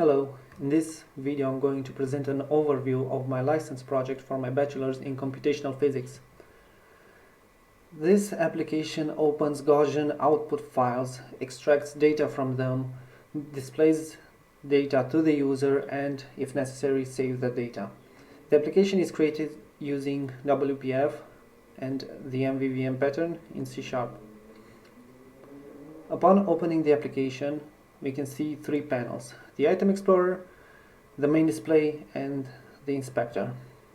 Hello, in this video I'm going to present an overview of my license project for my bachelor's in computational physics. This application opens Gaussian output files, extracts data from them, displays data to the user, and if necessary saves the data. The application is created using WPF and the MVVM pattern in C#. Upon opening the application, we can see three panels: the item explorer, the main display, and the inspector.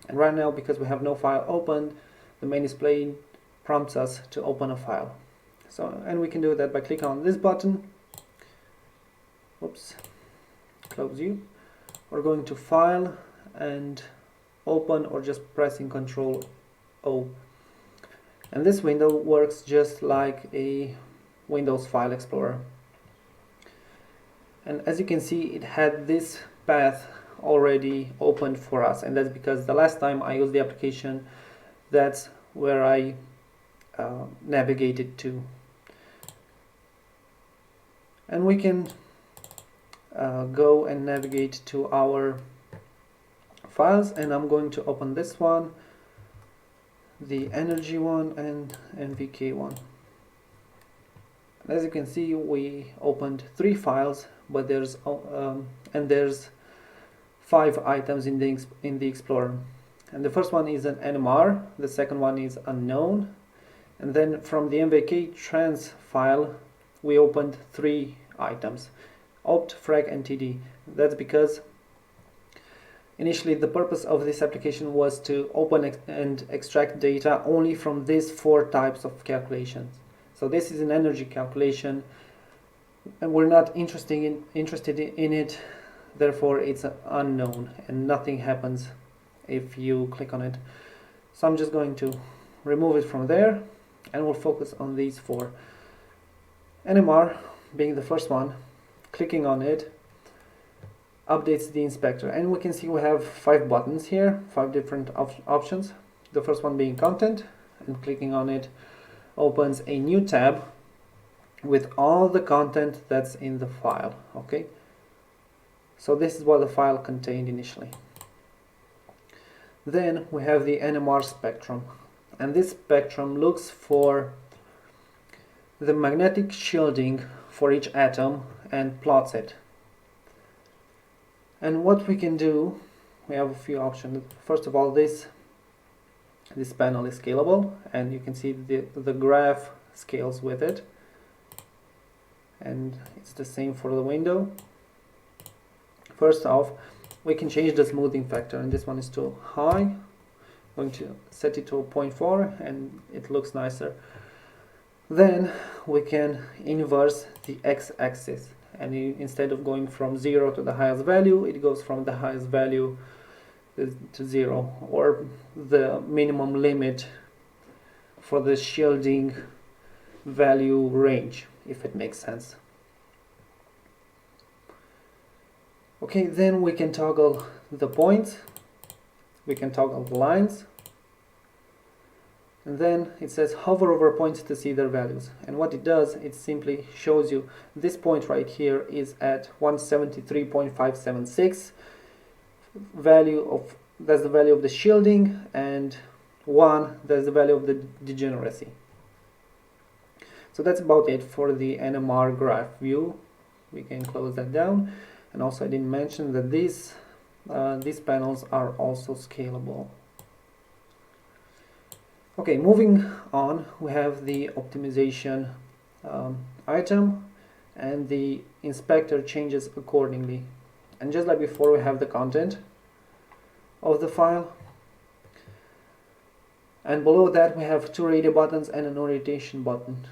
And right now, because we have no file opened, the main display prompts us to open a file. And we can do that by clicking on this button. Oops, close you. We're going to File and Open, or just pressing Ctrl O. And this window works just like a Windows File Explorer. And as you can see, it had this path already opened for us, and that's because the last time I used the application, that's where I navigated to. And we can go and navigate to our files, and I'm going to open this one, the energy one, and NVK one. As you can see, we opened three files, but there's 5 items in the Explorer. And the first one is an NMR, the second one is unknown, and then from the MVK trans file we opened 3 items: opt, frag, and TD. That's because initially the purpose of this application was to open and extract data only from these 4 types of calculations. So this is an energy calculation, and we're not interested in it, therefore it's unknown, and nothing happens if you click on it. So I'm just going to remove it from there, and we'll focus on these 4. NMR being the first one, clicking on it updates the inspector, and we can see we have 5 buttons here, 5 different options. The first one being content, and clicking on it opens a new tab with all the content that's in the file. Okay, so this is what the file contained initially. Then we have the NMR spectrum, and this spectrum looks for the magnetic shielding for each atom and plots it. And what we can do, we have a few options. First of all, this panel is scalable, and you can see the graph scales with it, and it's the same for the window. First off, we can change the smoothing factor, and this one is too high. I'm going to set it to 0.4, and it looks nicer. Then we can inverse the x-axis, and instead of going from 0 to the highest value, it goes from the highest value to 0, or the minimum limit for the shielding value range, if it makes sense. Okay, then we can toggle the points, we can toggle the lines, and then it says hover over points to see their values. And what it does, it simply shows you this point right here is at 173.576 value of, that's the value of the shielding, and 1, that's the value of the degeneracy. So that's about it for the NMR graph view. We can close that down. And also, I didn't mention that these panels are also scalable. Okay, moving on, we have the optimization item, and the inspector changes accordingly. And just like before, we have the content of the file, and below that we have 2 radio buttons and an orientation button.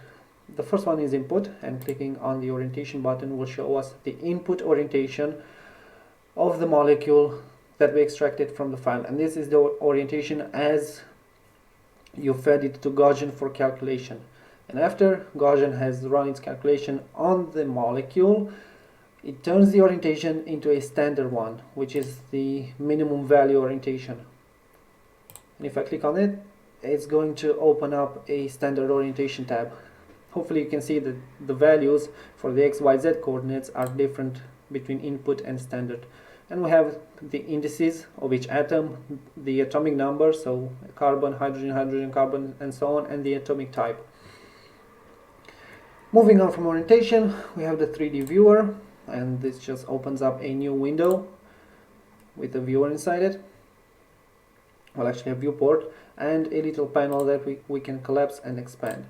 The first one is input, and clicking on the orientation button will show us the input orientation of the molecule that we extracted from the file, and this is the orientation as you fed it to Gaussian for calculation. And after Gaussian has run its calculation on the molecule, it turns the orientation into a standard one, which is the minimum value orientation. And if I click on it, it's going to open up a standard orientation tab. Hopefully you can see that the values for the x, y, z coordinates are different between input and standard. And we have the indices of each atom, the atomic number, so carbon, hydrogen, hydrogen, carbon, and so on, and the atomic type. Moving on from orientation, we have the 3D viewer, and this just opens up a new window with a viewer inside it. Well, actually a viewport, and a little panel that we can collapse and expand.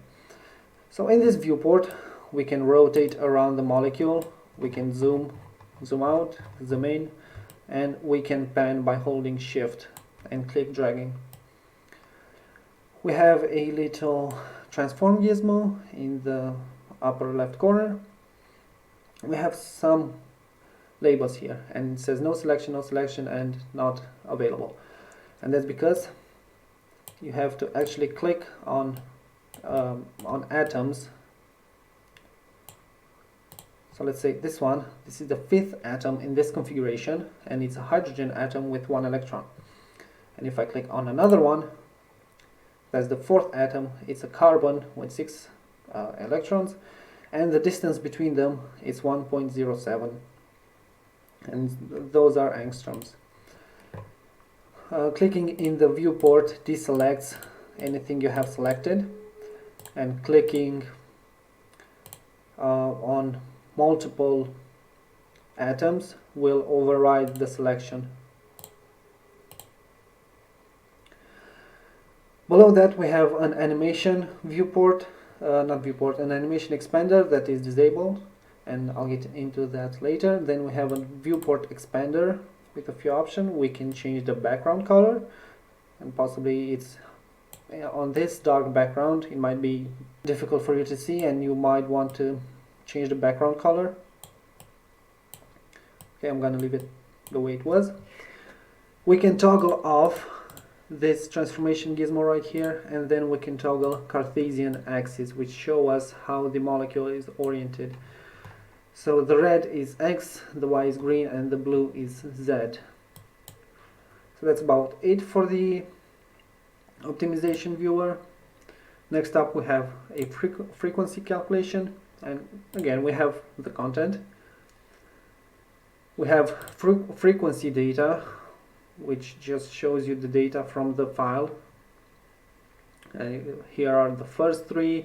So in this viewport, we can rotate around the molecule, we can zoom out, zoom in, and we can pan by holding shift and click dragging. We have a little transform gizmo in the upper left corner. We have some labels here, and it says no selection, and not available. And that's because you have to actually click on atoms. So let's say this one, this is the 5th atom in this configuration, and it's a hydrogen atom with 1 electron. And if I click on another one, that's the 4th atom, it's a carbon with 6 electrons, and the distance between them is 1.07, and those are angstroms. Clicking in the viewport deselects anything you have selected, and clicking on multiple atoms will override the selection. Below that we have an animation viewport, an animation expander that is disabled, and I'll get into that later. Then we have a viewport expander with a few options. We can change the background color, and possibly it's on this dark background it might be difficult for you to see, and you might want to change the background color. Okay, I'm gonna leave it the way it was. We can toggle off this transformation gizmo right here, and then we can toggle Cartesian axis, which show us how the molecule is oriented. So the red is X, the Y is green, and the blue is Z. So that's about it for the optimization viewer. Next up we have a frequency calculation, and again we have the content. We have frequency data, which just shows you the data from the file. Here are the first 3,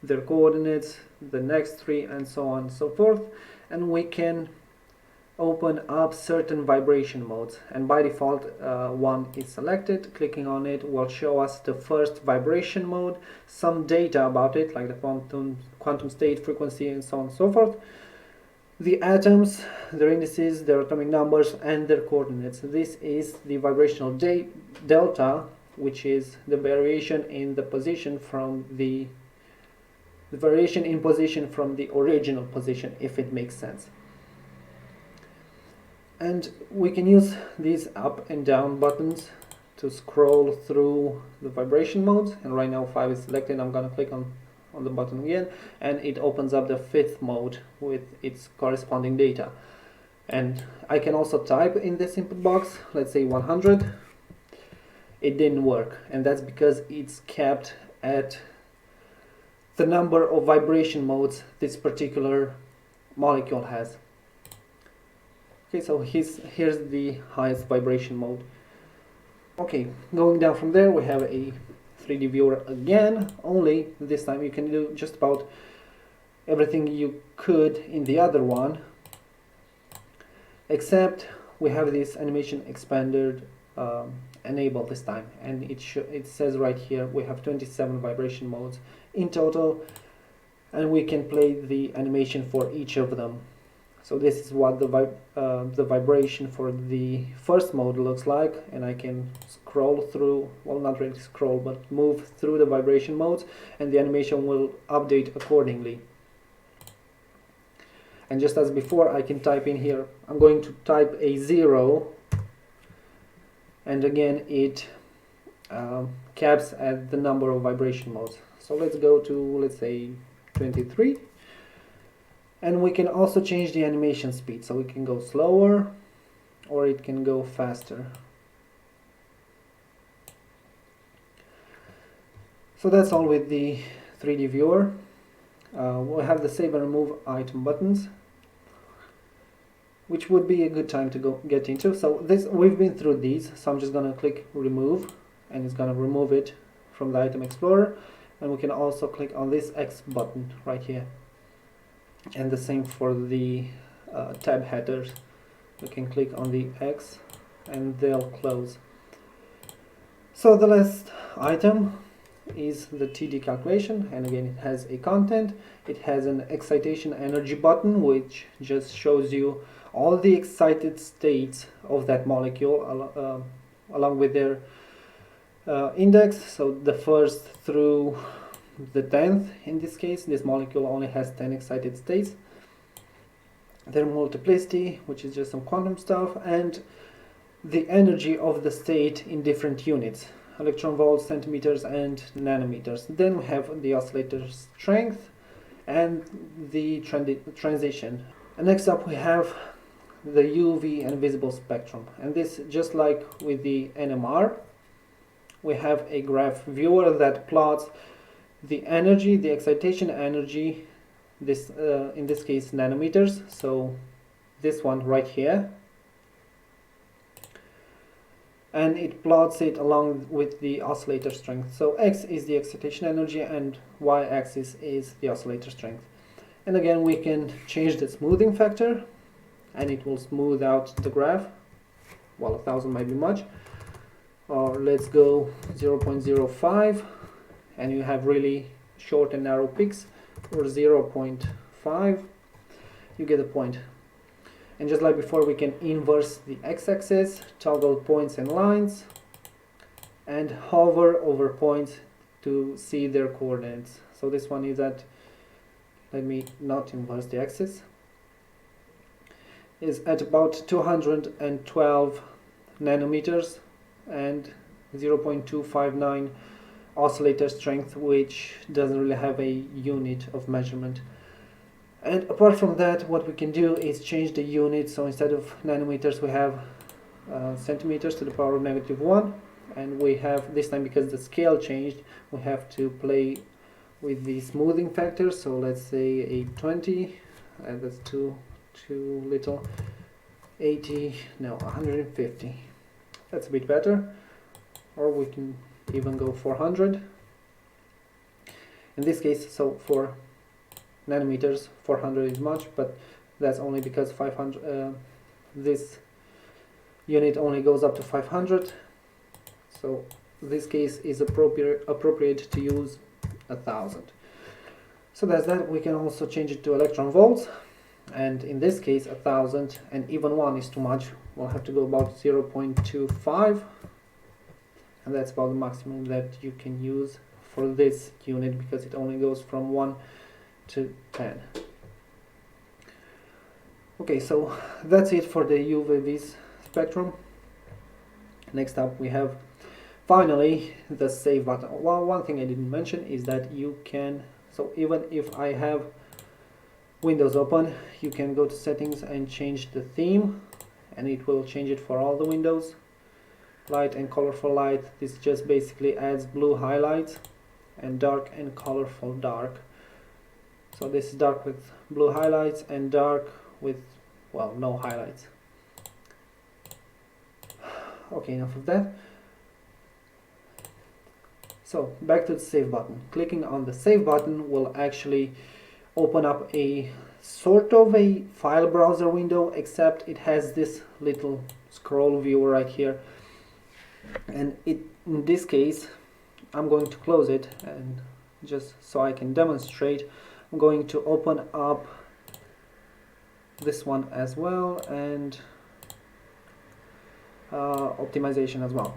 their coordinates, the next 3, and so on and so forth. And we can open up certain vibration modes, and by default one is selected. Clicking on it will show us the first vibration mode, some data about it like the quantum state, frequency, and so on and so forth, the atoms, their indices, their atomic numbers, and their coordinates. This is the vibrational delta, which is the variation in the position from the variation in position from the original position, if it makes sense. And we can use these up and down buttons to scroll through the vibration modes, and right now 5 is selected. I'm going to click on the button again, and it opens up the 5th mode with its corresponding data. And I can also type in this input box, let's say 100. It didn't work, and that's because it's capped at the number of vibration modes this particular molecule has. Okay, so here's the highest vibration mode. Okay, going down from there we have a 3D viewer again, only this time you can do just about everything you could in the other one, except we have this animation expander enabled this time, and it says right here we have 27 vibration modes in total, and we can play the animation for each of them. So this is what the vibration for the first mode looks like, and I can scroll through, well, not really scroll, but move through the vibration modes, and the animation will update accordingly. And just as before, I can type in here, I'm going to type a 0, and again it caps at the number of vibration modes. So let's go to, let's say, 23. And we can also change the animation speed, so we can go slower or it can go faster. So that's all with the 3D viewer. We'll have the save and remove item buttons. which would be a good time to get into. So this, we've been through these, so I'm just going to click remove, and it's going to remove it from the item explorer. And we can also click on this X button right here, and the same for the tab headers. We can click on the X and they'll close. So the last item is the TD calculation, and again it has a content. It has an excitation energy button, which just shows you all the excited states of that molecule along with their index. So the first through the 10th, in this case, this molecule only has 10 excited states. Their multiplicity, which is just some quantum stuff, and the energy of the state in different units: electron volts, centimeters, and nanometers. Then we have the oscillator strength and the transition. And next up we have the UV and visible spectrum. And this, just like with the NMR, we have a graph viewer that plots the energy, the excitation energy, this in this case nanometers, so this one right here, and it plots it along with the oscillator strength. So X is the excitation energy and Y-axis is the oscillator strength. And again, we can change the smoothing factor and it will smooth out the graph. Well, 1000 might be much, or let's go 0.05, and you have really short and narrow peaks, or 0.5. You get the point. And just like before, we can inverse the x-axis, toggle points and lines, and hover over points to see their coordinates. So this one is at, let me not inverse the axis, is at about 212 nanometers and 0.259 oscillator strength, which doesn't really have a unit of measurement. And apart from that, what we can do is change the unit. So instead of nanometers, we have centimeters to the power of -1, and we have, this time because the scale changed, we have to play with the smoothing factor. So let's say a 20, that's too little, 80, no, 150. That's a bit better, or we can even go 400 in this case. So for nanometers, 400 is much, but that's only because 500 this unit only goes up to 500, so this case is appropriate to use 1000. So that's that. We can also change it to electron volts, and in this case 1000 and even 1 is too much. We'll have to go about 0.25, and that's about the maximum that you can use for this unit, because it only goes from 1 to 10. Okay, so that's it for the UV spectrum. Next up we have finally the save button. Well, one thing I didn't mention is that you can, so even if I have Windows open, you can go to settings and change the theme, and it will change it for all the windows. Light and colorful light, this just basically adds blue highlights, and dark and colorful dark. So this is dark with blue highlights and dark with, well, no highlights. Okay, enough of that. So back to the save button. Clicking on the save button will actually open up a sort of a file browser window, except it has this little scroll viewer right here. And in this case, I'm going to close it, and just so I can demonstrate, I'm going to open up this one as well, and optimization as well.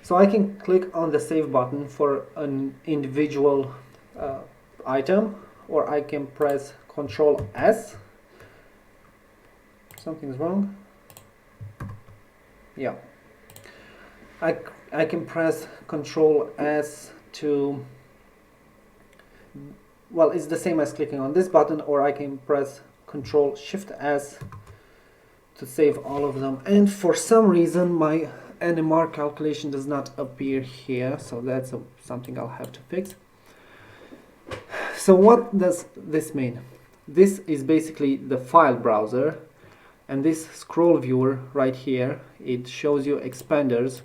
So I can click on the save button for an individual item, or I can press Ctrl S. Something's wrong. Yeah. I can press Ctrl S to, well, it's the same as clicking on this button, or I can press Ctrl Shift S to save all of them. And for some reason my NMR calculation does not appear here, so that's something I'll have to fix. So what does this mean? This is basically the file browser, and this scroll viewer right here, it shows you expanders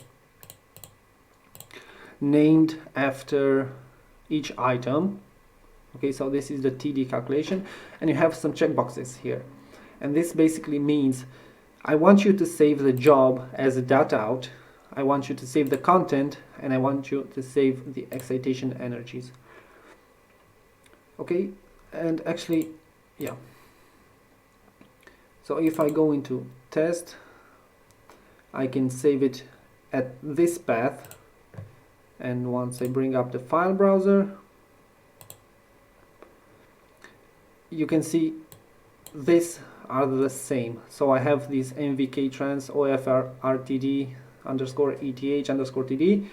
named after each item. Okay, so this is the TD calculation, and you have some checkboxes here, and this basically means I want you to save the job as a data out, I want you to save the content, and I want you to save the excitation energies. Okay, and actually, yeah, so if I go into test, I can save it at this path, and once I bring up the file browser, you can see these are the same. So I have these MVK trans OFR RTD underscore ETH underscore TD.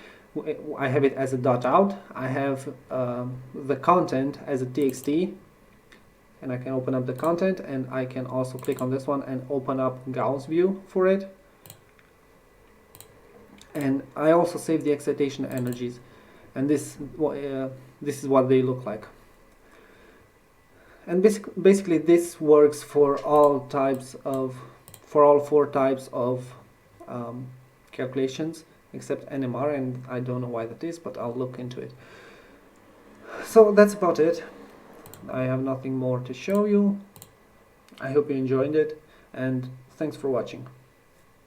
I have it as a dot out. I have the content as a TXT, and I can open up the content, and I can also click on this one and open up Gauss view for it. And I also save the excitation energies, and this is what they look like. And basically this works for all types of, for all 4 types of calculations except NMR, and I don't know why that is, but I'll look into it. So that's about it. I have nothing more to show you. I hope you enjoyed it, and thanks for watching.